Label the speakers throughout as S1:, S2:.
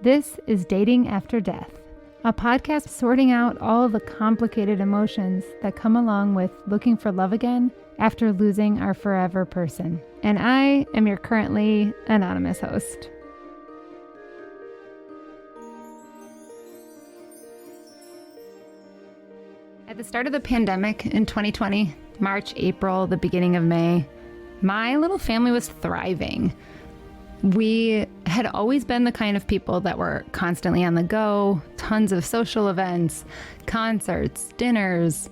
S1: This is Dating After Death, a podcast sorting out all the complicated emotions that come along with looking for love again after losing our forever person. And I am your currently anonymous host. At the start of the pandemic in 2020, March, April, the beginning of May, my little family was thriving. We had always been the kind of people that were constantly on the go, tons of social events, concerts, dinners.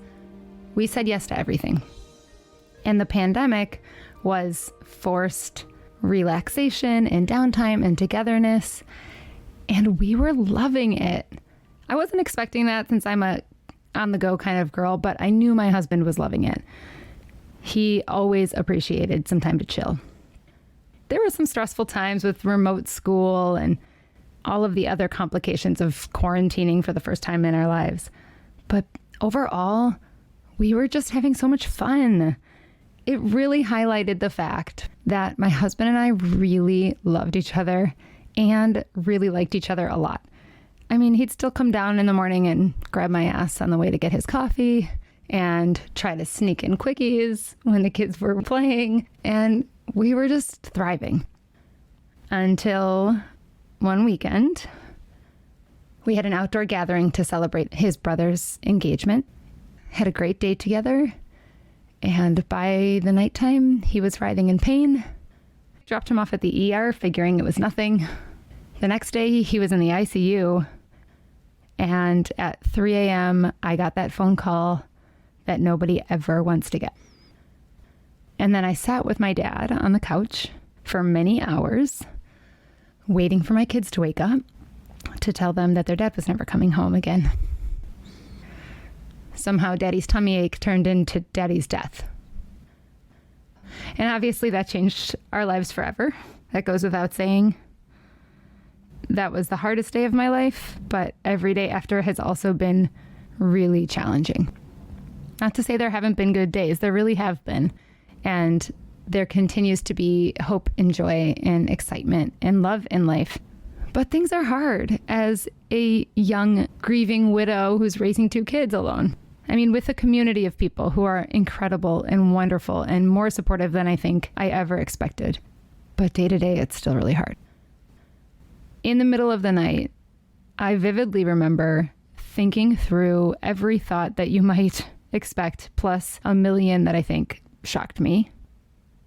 S1: We said yes to everything. And the pandemic was forced relaxation and downtime and togetherness, and we were loving it. I wasn't expecting that since I'm a on-the-go kind of girl, but I knew my husband was loving it. He always appreciated some time to chill. There were some stressful times with remote school and all of the other complications of quarantining for the first time in our lives. But overall, we were just having so much fun. It really highlighted the fact that my husband and I really loved each other and really liked each other a lot. I mean, he'd still come down in the morning and grab my ass on the way to get his coffee and try to sneak in quickies when the kids were playing. And we were just thriving until one weekend. We had an outdoor gathering to celebrate his brother's engagement. Had a great day together. And by the nighttime, he was writhing in pain. Dropped him off at the ER, figuring it was nothing. The next day, he was in the ICU. And at 3 a.m., I got that phone call that nobody ever wants to get. And then I sat with my dad on the couch for many hours, waiting for my kids to wake up to tell them that their dad was never coming home again. Somehow daddy's tummy ache turned into daddy's death. And obviously that changed our lives forever. That goes without saying. That was the hardest day of my life, but every day after has also been really challenging. Not to say there haven't been good days, there really have been. And there continues to be hope and joy and excitement and love in life. But things are hard as a young grieving widow who's raising 2 kids alone. I mean, with a community of people who are incredible and wonderful and more supportive than I think I ever expected. But day to day, it's still really hard. In the middle of the night, I vividly remember thinking through every thought that you might expect, plus a million that I think shocked me.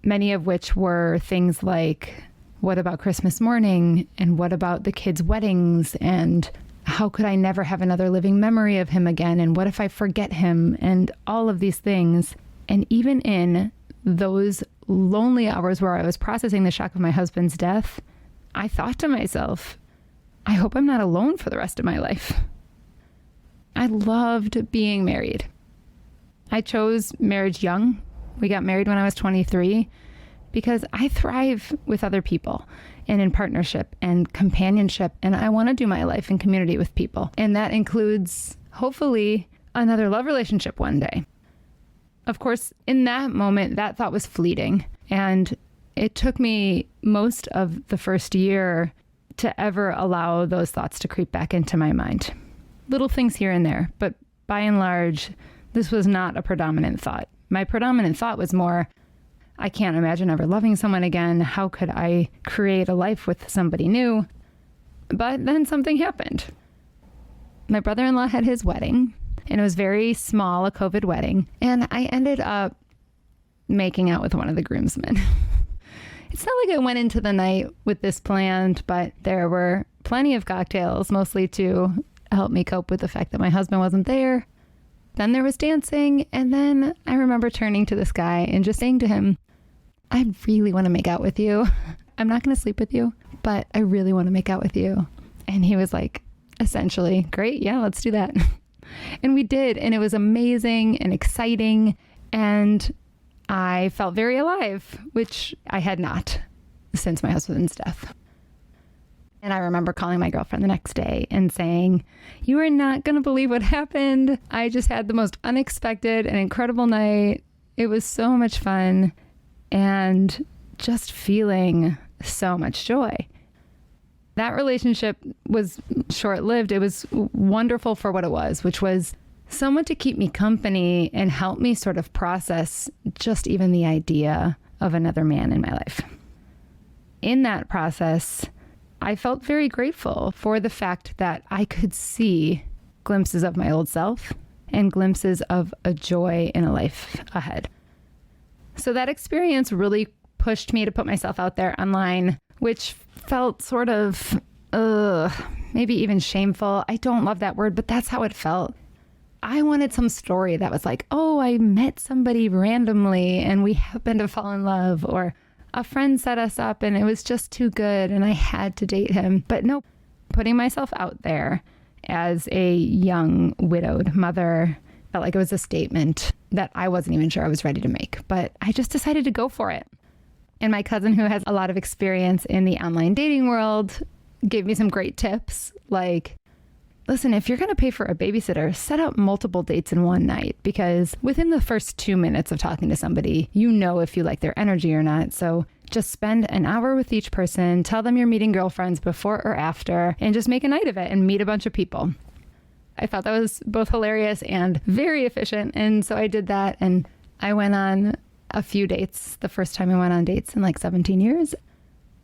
S1: Many of which were things like, what about Christmas morning? And what about the kids' weddings? And how could I never have another living memory of him again? And what if I forget him? And all of these things. And even in those lonely hours where I was processing the shock of my husband's death, I thought to myself, I hope I'm not alone for the rest of my life. I loved being married. I chose marriage young. We got married when I was 23 because I thrive with other people and in partnership and companionship. And I want to do my life in community with people. And that includes, hopefully, another love relationship one day. Of course, in that moment, that thought was fleeting. And it took me most of the first year to ever allow those thoughts to creep back into my mind. Little things here and there, but by and large, this was not a predominant thought. My predominant thought was more, I can't imagine ever loving someone again. How could I create a life with somebody new? But then something happened. My brother-in-law had his wedding, and it was very small, a COVID wedding, and I ended up making out with one of the groomsmen. It's not like I went into the night with this planned, but there were plenty of cocktails, mostly to help me cope with the fact that my husband wasn't there. Then there was dancing, and then I remember turning to this guy and just saying to him, I really want to make out with you. I'm not going to sleep with you, but I really want to make out with you. And he was like, essentially, great, yeah, let's do that. And we did, and it was amazing and exciting, and I felt very alive, which I had not since my husband's death. And I remember calling my girlfriend the next day and saying, you are not going to believe what happened. I just had the most unexpected and incredible night. It was so much fun and just feeling so much joy. That relationship was short-lived. It was wonderful for what it was, which was someone to keep me company and help me sort of process just even the idea of another man in my life. In that process, I felt very grateful for the fact that I could see glimpses of my old self and glimpses of a joy in a life ahead. So that experience really pushed me to put myself out there online, which felt sort of, maybe even shameful. I don't love that word, but that's how it felt. I wanted some story that was like, oh, I met somebody randomly and we happened to fall in love, or a friend set us up and it was just too good and I had to date him. But no, putting myself out there as a young widowed mother felt like it was a statement that I wasn't even sure I was ready to make, but I just decided to go for it. And my cousin, who has a lot of experience in the online dating world, gave me some great tips like, listen, if you're going to pay for a babysitter, set up multiple dates in one night, because within the first 2 minutes of talking to somebody, you know if you like their energy or not. So just spend an hour with each person, tell them you're meeting girlfriends before or after, and just make a night of it and meet a bunch of people. I thought that was both hilarious and very efficient. And so I did that, and I went on a few dates. The first time I went on dates in like 17 years.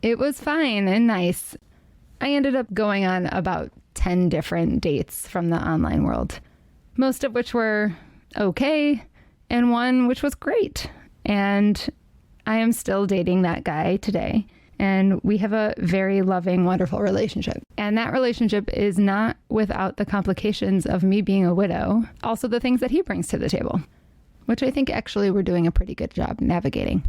S1: It was fine and nice. I ended up going on about 10 different dates from the online world, most of which were okay, and one which was great. And I am still dating that guy today, and we have a very loving, wonderful relationship. And that relationship is not without the complications of me being a widow, also the things that he brings to the table, which I think actually we're doing a pretty good job navigating.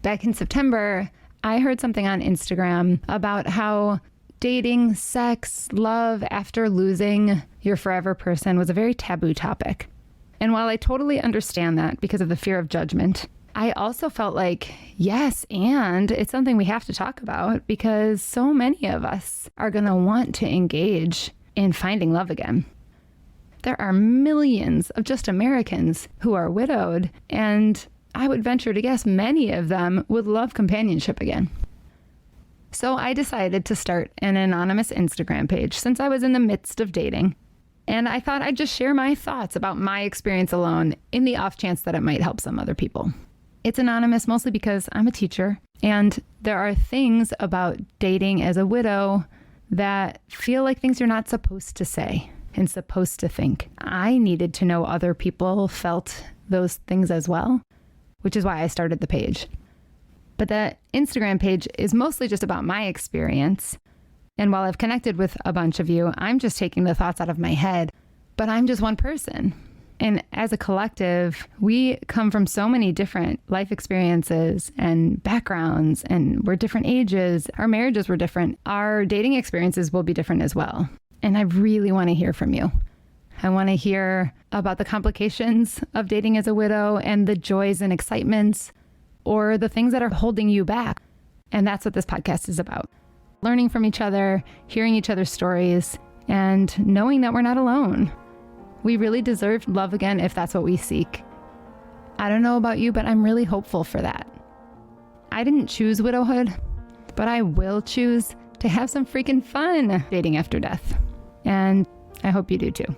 S1: Back in September, I heard something on Instagram about how dating, sex, love after losing your forever person was a very taboo topic. And while I totally understand that because of the fear of judgment, I also felt like, yes, and it's something we have to talk about because so many of us are going to want to engage in finding love again. There are millions of just Americans who are widowed, and I would venture to guess many of them would love companionship again. So I decided to start an anonymous Instagram page since I was in the midst of dating. And I thought I'd just share my thoughts about my experience alone in the off chance that it might help some other people. It's anonymous mostly because I'm a teacher, and there are things about dating as a widow that feel like things you're not supposed to say and supposed to think. I needed to know other people felt those things as well, which is why I started the page. But the Instagram page is mostly just about my experience. And while I've connected with a bunch of you, I'm just taking the thoughts out of my head, but I'm just one person. And as a collective, we come from so many different life experiences and backgrounds, and we're different ages. Our marriages were different. Our dating experiences will be different as well. And I really want to hear from you. I want to hear about the complications of dating as a widow and the joys and excitements, or the things that are holding you back. And that's what this podcast is about. Learning from each other, hearing each other's stories, and knowing that we're not alone. We really deserve love again if that's what we seek. I don't know about you, but I'm really hopeful for that. I didn't choose widowhood, but I will choose to have some freaking fun dating after death. And I hope you do too.